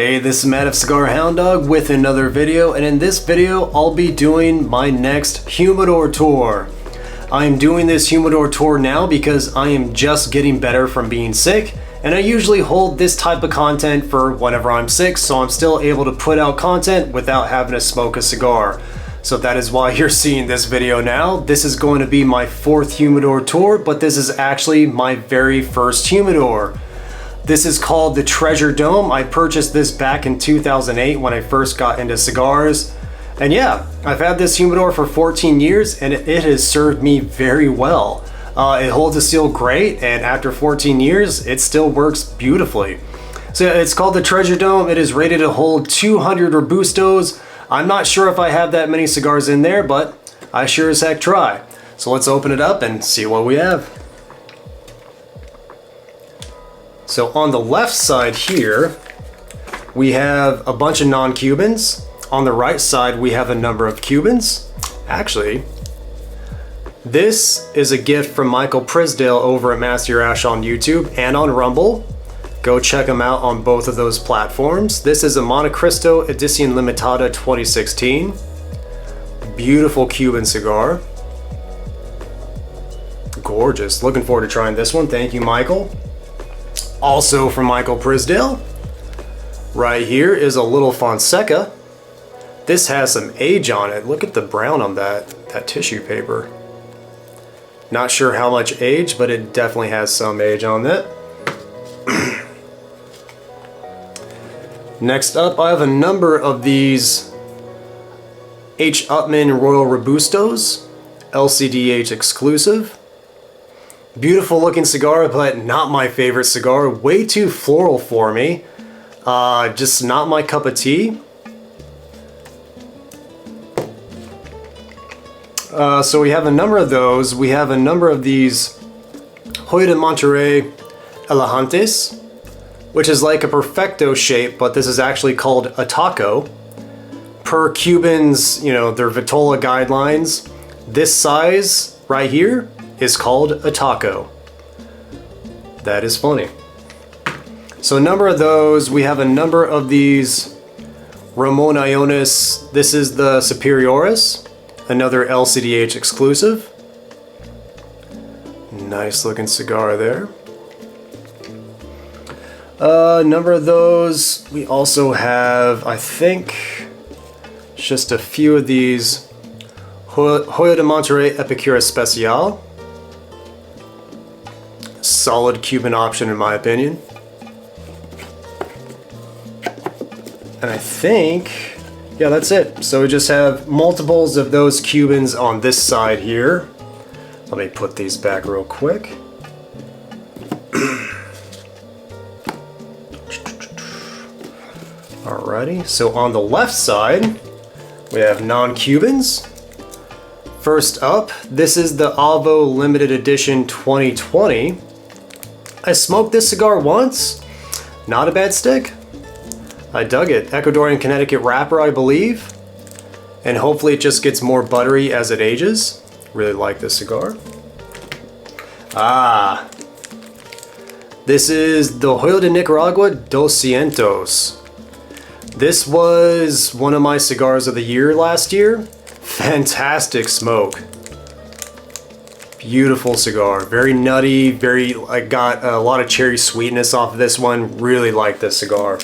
Hey, this is Matt of Cigar Hound Dog with another video, and in this video I'll be doing my next Humidor tour. I am doing this Humidor tour now because I am just getting better from being sick, and I usually hold this type of content for whenever I'm sick, so I'm still able to put out content without having to smoke a cigar. So that is why you're seeing this video now. This is going to be my 4th Humidor tour, but this is actually my very first Humidor. This is called the Treasure Dome. I purchased this back in 2008 when I first got into cigars. And yeah, I've had this Humidor for 14 years and it has served me very well. It holds a seal great, and after 14 years, it still works beautifully. So it's called the Treasure Dome. It is rated to hold 200 Robustos. I'm not sure if I have that many cigars in there, but I sure as heck try. So let's open it up and see what we have. So on the left side here, we have a bunch of non-Cubans. On the right side, we have a number of Cubans. Actually, this is a gift from Michael Prisdale over at Master Ash on YouTube and on Rumble. Go check him out on both of those platforms. This is a Monte Cristo Edición Limitada 2016. Beautiful Cuban cigar. Gorgeous. Looking forward to trying this one. Thank you, Michael. Also from Michael Prisdale, right here is a little Fonseca. This has some age on it. Look at the brown on that tissue paper. Not sure how much age, but it definitely has some age on it. Next up, I have a number of these H. Upmann Royal Robustos, LCDH exclusive. Beautiful looking cigar, but not my favorite cigar. Way too floral for me. Just not my cup of tea. So we have a number of those. We have a number of these Hoyo de Monterrey Elegantes, which is like a perfecto shape, but this is actually called a taco. Per Cubans, you know, their Vitola guidelines, this size right here is called a taco. That is funny. So a number of those. We have a number of these Ramon Ionis. This is the Superiores, another LCDH exclusive. Nice looking cigar there. A number of those. We also have, I think, just a few of these Hoyo de Monterrey Epicura Especial. Solid Cuban option in my opinion. And I think, yeah, that's it. So we just have multiples of those Cubans on this side here. Let me put these back real quick. Alrighty, so on the left side, we have non-Cubans. First up, this is the Avo Limited Edition 2020. I smoked this cigar once. Not a bad stick. I dug it. Ecuadorian Connecticut wrapper, I believe. And hopefully it just gets more buttery as it ages. Really like this cigar. Ah. This is the Hoyo de Nicaragua Docientos. This was one of my cigars of the year last year. Fantastic smoke. Beautiful cigar. Very nutty, I got a lot of cherry sweetness off of this one. Really like this cigar.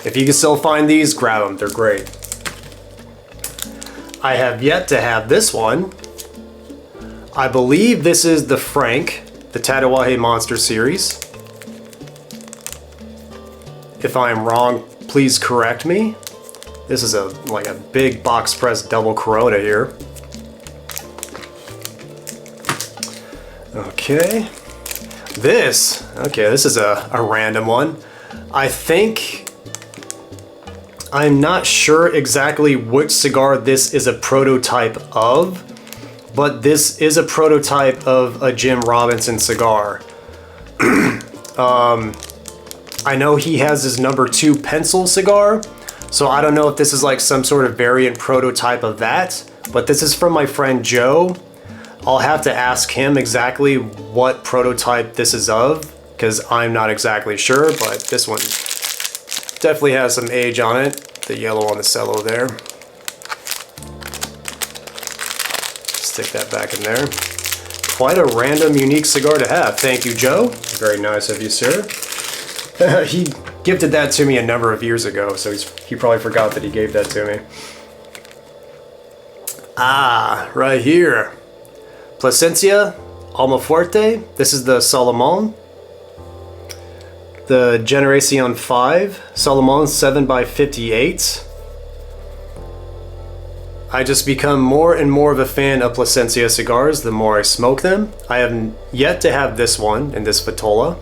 If you can still find these, grab them. They're great. I have yet to have this one. I believe this is the Frank, the Tatuaje Monster series. If I am wrong, please correct me. This is like a big box press double Corona here. Okay. This is a random one. I'm not sure exactly which cigar this is a prototype of, but this is a prototype of a Jim Robinson cigar. I know he has his number 2 pencil cigar, so I don't know if this is like some sort of variant prototype of that, but this is from my friend Joe. I'll have to ask him exactly what prototype this is of, because I'm not exactly sure, but this one Definitely has some age on it. The yellow on the cello there. Stick that back in there. Quite a random, unique cigar to have. Thank you, Joe. Very nice of you, sir. He gifted that to me a number of years ago, so he probably forgot that he gave that to me. Ah, right here. Plasencia Almafuerte. This is the Salomon. The Generacion 5. Salomon 7x58. I just become more and more of a fan of Plasencia cigars the more I smoke them. I have yet to have this one in this Vitola.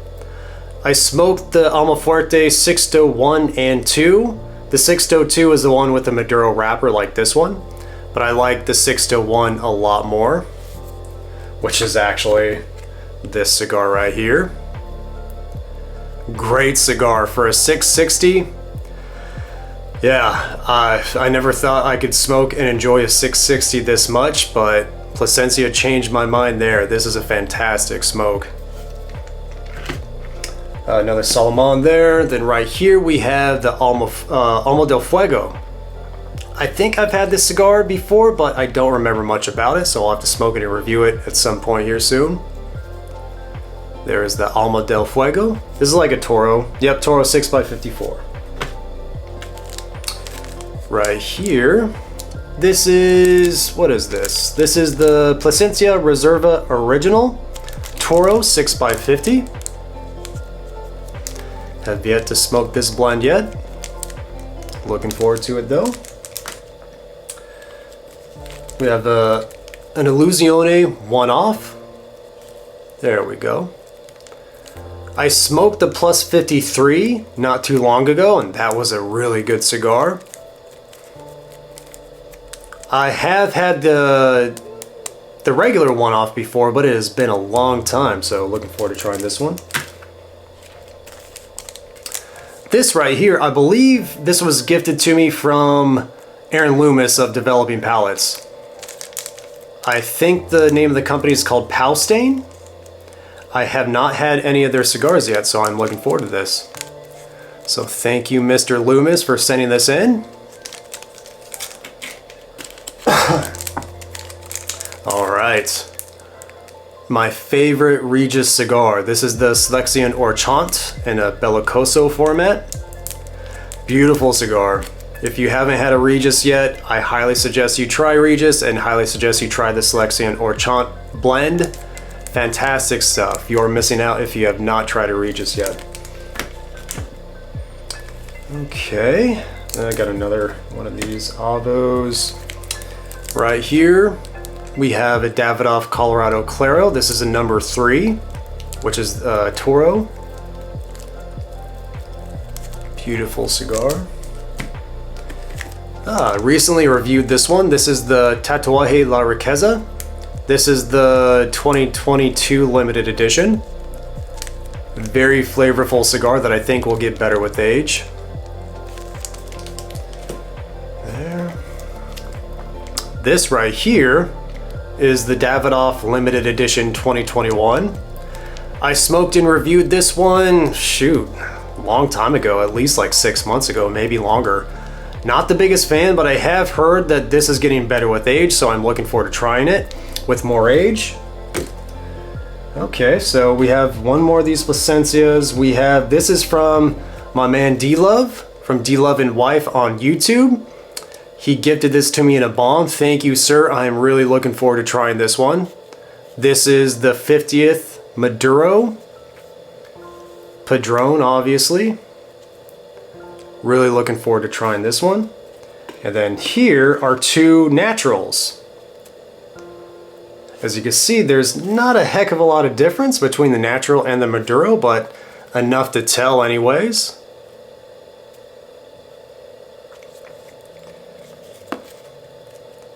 I smoked the Almafuerte Sixto 1 and 2. The Sixto 2 is the one with the Maduro wrapper like this one, but I like the Sixto 1 a lot more, which is actually this cigar right here. Great cigar for a 660. Yeah, I never thought I could smoke and enjoy a 660 this much, but Plasencia changed my mind there. This is a fantastic smoke. Another Salomon there. Then right here we have the Alma del Fuego. I think I've had this cigar before, but I don't remember much about it, so I'll have to smoke it and review it at some point here soon. There is the Alma del Fuego. This is like a Toro. Yep, Toro 6x54. Right here, this is, what is this? This is the Plasencia Reserva Original Toro 6x50. Have yet to smoke this blend yet. Looking forward to it though. We have an Illusione one-off. There we go. I smoked the Plus 53 not too long ago, and that was a really good cigar. I have had the regular one-off before, but it has been a long time, so looking forward to trying this one. This right here, I believe this was gifted to me from Aaron Loomis of Developing Palates. I think the name of the company is called Palstain. I have not had any of their cigars yet, so I'm looking forward to this. So thank you, Mr. Loomis, for sending this in. All right. My favorite Regis cigar. This is the Selection Orchant in a Bellicoso format. Beautiful cigar. If you haven't had a Regis yet, I highly suggest you try Regis and highly suggest you try the Selection Orchant blend. Fantastic stuff. You're missing out if you have not tried a Regis yet. Okay, I got another one of these Avos. Right here, we have a Davidoff Colorado Cla. This is a number 3, which is Toro. Beautiful cigar. Recently reviewed this one. This is the Tatuaje La Riqueza. This is the 2022 limited edition. Very flavorful cigar that I think will get better with age. There. This right here is the Davidoff limited edition 2021. I smoked and reviewed this one, shoot, a long time ago, at least like 6 months ago, maybe longer. Not the biggest fan, but I have heard that this is getting better with age, so I'm looking forward to trying it with more age. Okay, so we have one more of these Plasencias. We have, this is from my man D-Love, from D-Love and Wife on YouTube. He gifted this to me in a bomb. Thank you, sir. I am really looking forward to trying this one. This is the 50th Maduro. Padron, obviously. Really looking forward to trying this one. And then here are 2 naturals. As you can see, there's not a heck of a lot of difference between the natural and the Maduro, but enough to tell anyways.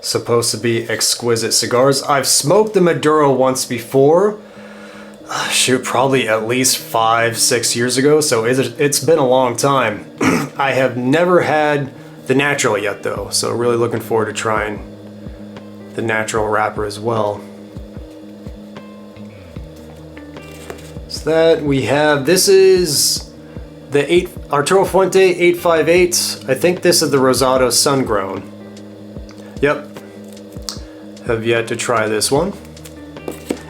Supposed to be exquisite cigars. I've smoked the Maduro once before. Shoot, probably at least 5-6 years ago, so it's been a long time. I have never had the natural yet though, so really looking forward to trying the natural wrapper as well. So that we have, this is the Arturo Fuente 858. I think this is the Rosado Sun-Grown. Yep. Have yet to try this one.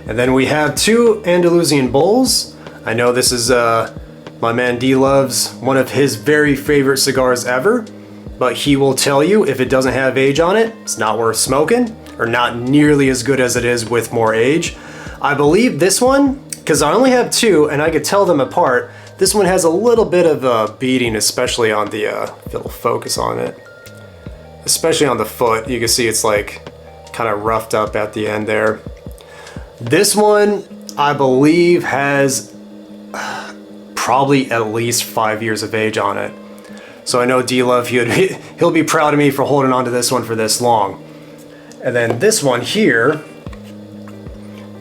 And then we have 2 Andalusian Bulls. I know this is my man D loves one of his very favorite cigars ever, but he will tell you if it doesn't have age on it, it's not worth smoking, or not nearly as good as it is with more age. I believe this one, because I only have 2 and I could tell them apart, this one has a little bit of beating, especially on the, if it'll focus on it, especially on the foot. You can see it's like kind of roughed up at the end there. This one, I believe, has probably at least 5 years of age on it. So I know D-Love, he'll be proud of me for holding on to this one for this long. And then this one here,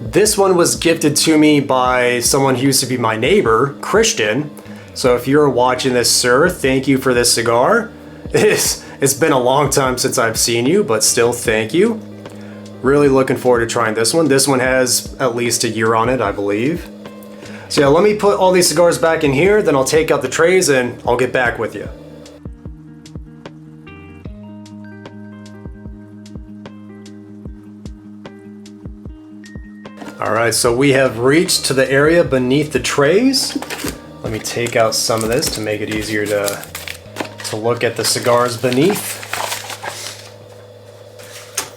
this one was gifted to me by someone who used to be my neighbor, Christian. So if you're watching this, sir, thank you for this cigar. It's been a long time since I've seen you, but still thank you. Really looking forward to trying this one. This one has at least a year on it, I believe. So yeah, let me put all these cigars back in here, then I'll take out the trays and I'll get back with you. All right, so we have reached to the area beneath the trays. Let me take out some of this to make it easier to look at the cigars beneath.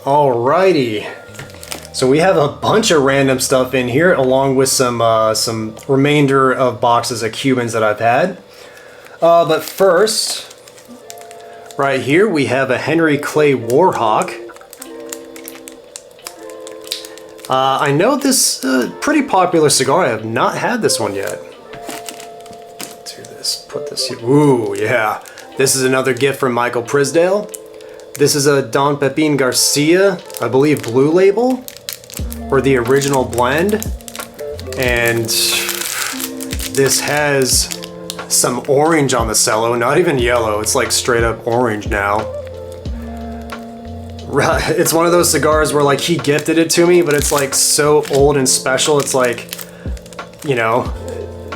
Alrighty. So we have a bunch of random stuff in here, along with some remainder of boxes of Cubans that I've had. But first, right here we have a Henry Clay Warhawk. I know this pretty popular cigar. I have not had this one yet. Let's do this. Put this here. Ooh, yeah. This is another gift from Michael Prisdale. This is a Don Pepin Garcia, I believe, Blue Label, or the original blend. And this has some orange on the cello, not even yellow. It's like straight up orange now. It's one of those cigars where like he gifted it to me, but it's like so old and special. It's like, you know,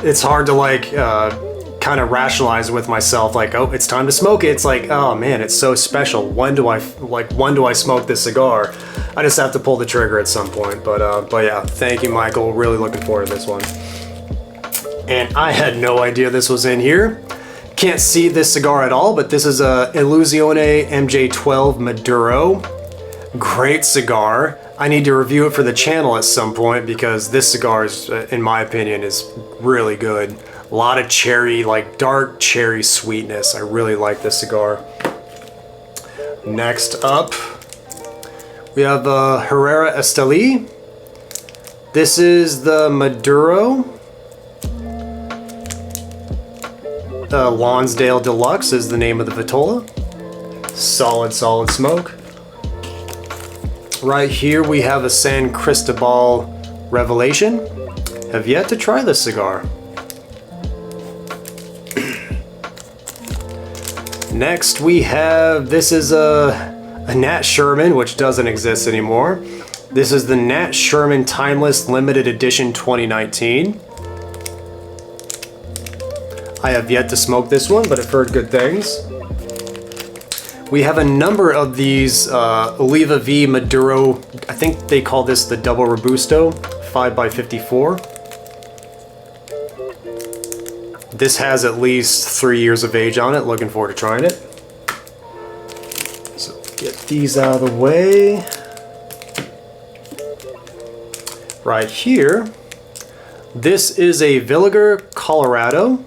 it's hard to like kind of rationalize with myself, like, oh, it's time to smoke it. It's like, oh man, it's so special. When do I smoke this cigar? I just have to pull the trigger at some point. But yeah, thank you, Michael. Really looking forward to this one. And I had no idea this was in here. Can't see this cigar at all, but this is a Illusione MJ12 Maduro. Great cigar. I need to review it for the channel at some point because this cigar is, in my opinion, is really good. A lot of cherry, like dark cherry sweetness. I really like this cigar. Next up, we have Herrera Esteli. This is the Maduro. Lonsdale Deluxe is the name of the Vitola. Solid smoke. Right here we have a San Cristobal Revelation. Have yet to try this cigar. Next we have, this is a Nat Sherman, which doesn't exist anymore. This is the Nat Sherman Timeless Limited Edition 2019. I have yet to smoke this one, but I've heard good things. We have a number of these Oliva V Maduro, I think they call this the Double Robusto, 5x54. This has at least 3 years of age on it. Looking forward to trying it. So get these out of the way. Right here, this is a Villiger Colorado.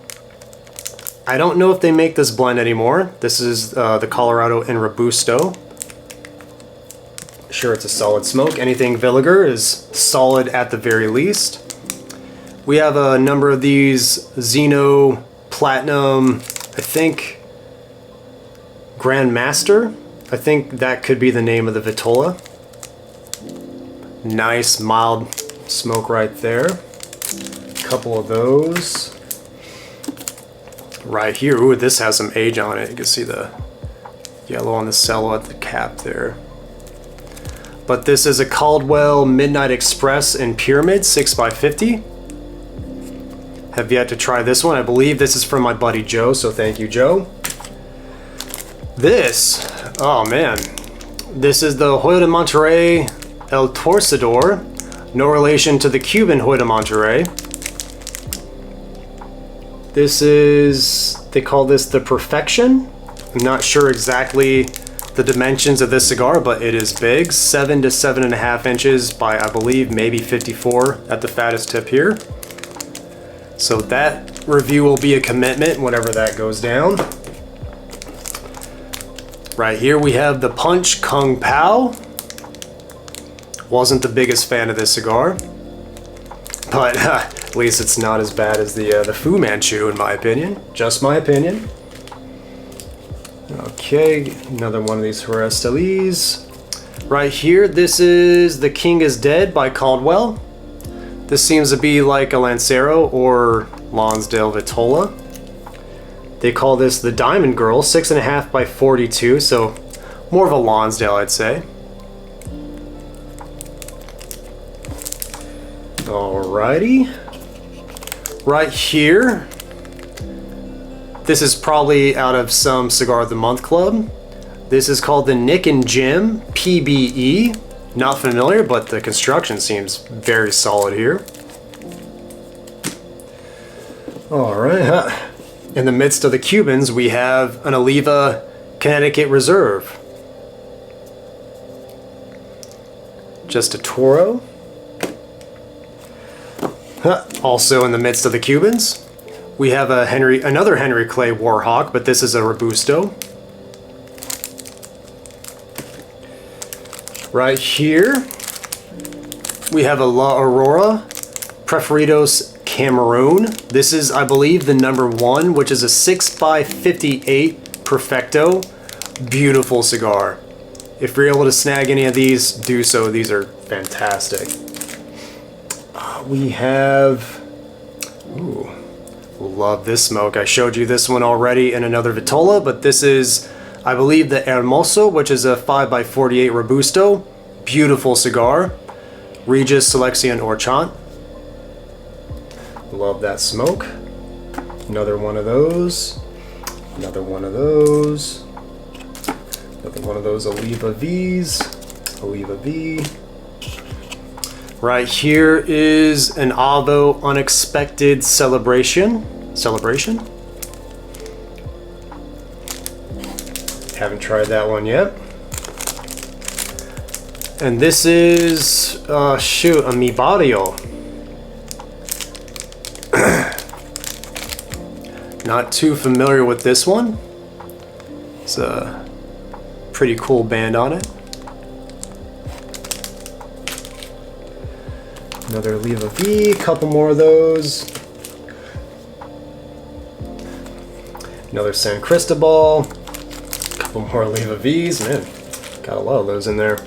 I don't know if they make this blend anymore. This is the Colorado in Robusto. Sure, it's a solid smoke. Anything Villiger is solid at the very least. We have a number of these Xeno Platinum, I think Grandmaster. I think that could be the name of the Vitola. Nice mild smoke right there. A couple of those. Right here, ooh, this has some age on it. You can see the yellow on the cello at the cap there. But this is a Caldwell Midnight Express in Pyramid 6x50. Have yet to try this one. I believe this is from my buddy Joe, so thank you, Joe. This, oh man, this is the Hoyo de Monterrey El Torsadore. No relation to the Cuban Hoyo de Monterrey. This is, they call this the Perfection. I'm not sure exactly the dimensions of this cigar, but it is big. 7 to 7.5 inches by, I believe, maybe 54 at the fattest tip here. So that review will be a commitment whenever that goes down. Right here we have the Punch Kung Pao. Wasn't the biggest fan of this cigar, but at least it's not as bad as the Fu Manchu in my opinion. Just my opinion. Okay, another one of these Huarastelis. Right here, this is The King is Dead by Caldwell. This seems to be like a Lancero or Lonsdale Vitola. They call this the Diamond Girl, 6.5 by 42, so more of a Lonsdale, I'd say. Alrighty. Right here, this is probably out of some Cigar of the Month club. This is called the Nick and Jim PBE. Not familiar, but the construction seems very solid here. Alright, in the midst of the Cubans, we have an Oliva Connecticut Reserve. Just a Toro. Also in the midst of the Cubans, we have another Henry Clay Warhawk, but this is a Robusto. Right here, we have a La Aurora Preferredos Cameroon. This is, I believe, the #1, which is a 6 by 58 Perfecto. Beautiful cigar. If you're able to snag any of these, do so. These are fantastic. We have, ooh, love this smoke. I showed you this one already in another Vitola, but this is, I believe, the Hermoso, which is a 5 by 48 Robusto. Beautiful cigar. Regis Selection Orchant. Love that smoke. Another one of those. Another one of those. Another one of those Oliva V's. Oliva V. Right here is an Avo Unexpected Celebration. Haven't tried that one yet. And this is, shoot, a Mi Barrio. Not too familiar with this one. It's a pretty cool band on it. Another Oliva V, couple more of those. Another San Cristobal. Couple more Oliva V's. Man, got a lot of those in there.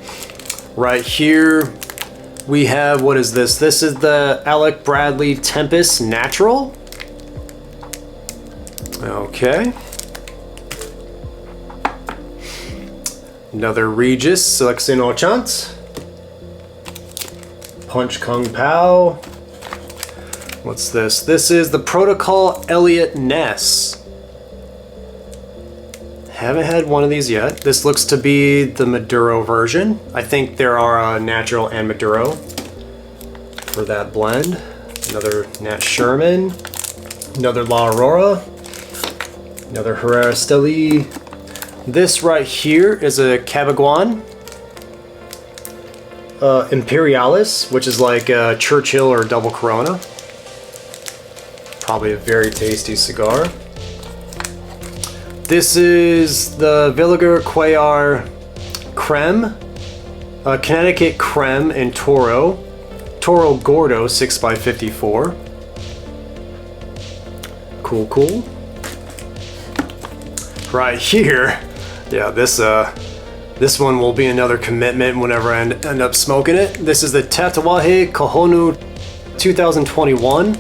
Right here, we have, what is this? This is the Alec Bradley Tempus Natural. Okay. Another Regis Selection Orchant. Punch Kung Pao. What's this? This is the Protocol Elliot Ness. Haven't had one of these yet. This looks to be the Maduro version. I think there are natural and Maduro for that blend. Another Nat Sherman. Another La Aurora. Another Huarastelis. This right here is a Cabaguan. Imperialis, which is like a Churchill or double Corona. Probably a very tasty cigar. This is the Villiger Cuellar Creme, Connecticut Creme in Toro. Toro Gordo 6 by 54. Cool, cool. Right here, yeah, this one will be another commitment whenever I end up smoking it. This is the Tatuaje Kohonu 2021.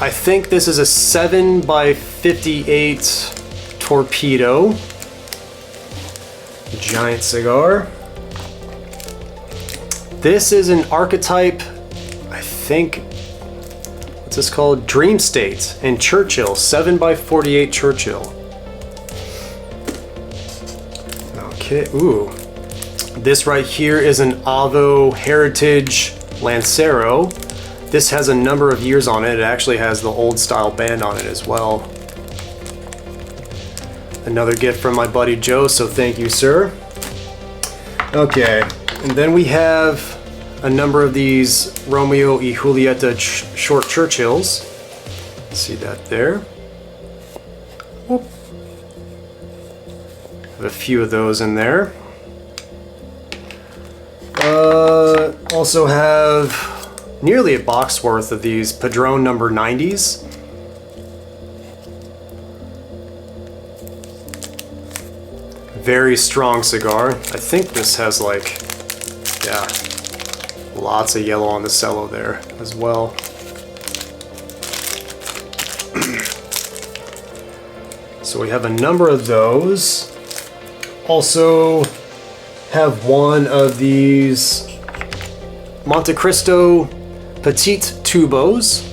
I think this is a 7 by 58 Torpedo. Giant cigar. This is an archetype, I think, what's this called? Dream State and Churchill, 7x48 Churchill. Okay, ooh. This right here is an Avo Heritage Lancero. This has a number of years on it. It actually has the old style band on it as well. Another gift from my buddy Joe, so thank you, sir. Okay, and then we have a number of these Romeo y Juliet short Churchills. See that there? Whoop. Have a few of those in there. Also have nearly a box worth of these Padron number 90s. Very strong cigar. I think this has like, yeah, lots of yellow on the cello there as well. So we have a number of those. Also have one of these Monte Cristo Petite Tubos.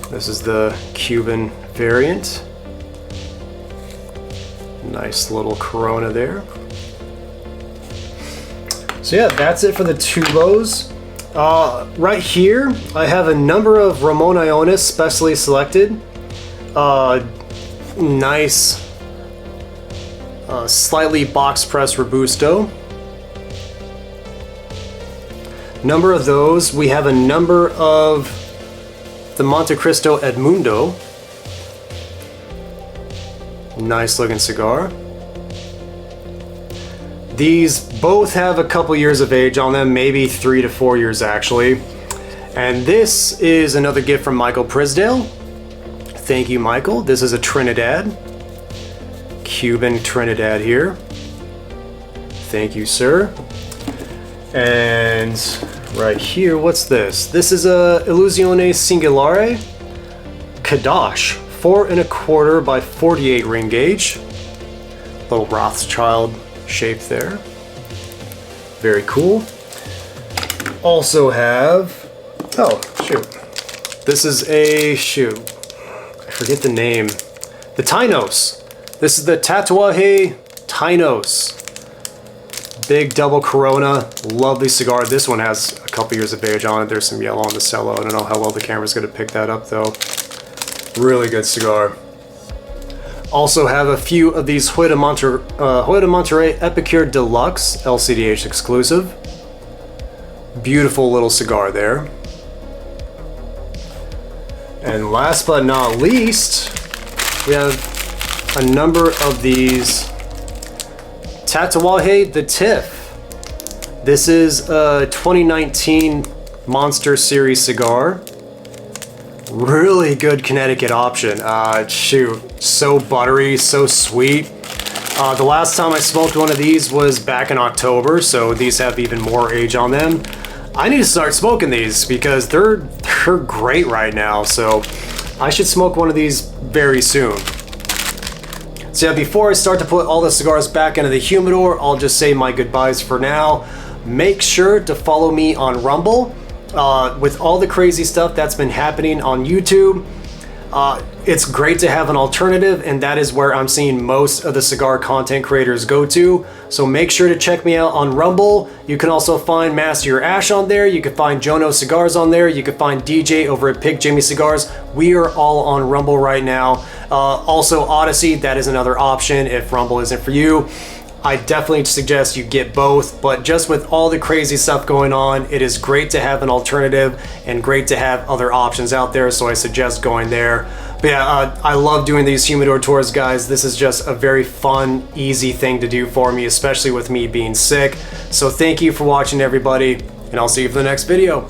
This is the Cuban variant. Nice little Corona there. So yeah, that's it for the Tubos. Right here, I have a number of Ramon Ionis specially selected. Nice, slightly box press Robusto. Number of those. We have a number of the Monte Cristo Edmundo. Nice looking cigar. These both have a couple years of age on them, maybe 3 to 4 years actually. And this is another gift from Michael Prisdale. Thank you, Michael. This is a Trinidad. Cuban Trinidad here. Thank you, sir. And right here, what's this? This is a Illusione Singolare Kadash, 4 1/4 by 48 ring gauge. Little Rothschild shape there. Very cool. Also have, oh shoot, this is a, shoot, I forget the name. The Tainos. This is the Tatuaje Tainos. Big double Corona, lovely cigar. This one has a couple years of age on it. There's some yellow on the cello. I don't know how well the camera's gonna pick that up though. Really good cigar. Also have a few of these Hoyo de Monterrey Epicure Deluxe LCDH exclusive. Beautiful little cigar there. And last but not least, we have a number of these Tatuaje the Tiff. This is a 2019 Monster Series cigar. Really good Connecticut option. Shoot, so buttery, so sweet. The last time I smoked one of these was back in October, so these have even more age on them. I need to start smoking these because they're great right now, so I should smoke one of these very soon. So yeah, before I start to put all the cigars back into the humidor, I'll just say my goodbyes for now. Make sure to follow me on Rumble. With all the crazy stuff that's been happening on YouTube, it's great to have an alternative, and that is where I'm seeing most of the cigar content creators go to. So make sure to check me out on Rumble. You can also find Master Your Ash on there. You can find Jono Cigars on there. You can find DJ over at Pig Jimmy Cigars. We are all on Rumble right now. Also Odyssey, that is another option if Rumble isn't for you. I definitely suggest you get both, but just with all the crazy stuff going on, it is great to have an alternative and great to have other options out there, so I suggest going there. But yeah, I love doing these humidor tours, guys. This is just a very fun, easy thing to do for me, especially with me being sick. So thank you for watching, everybody, and I'll see you for the next video.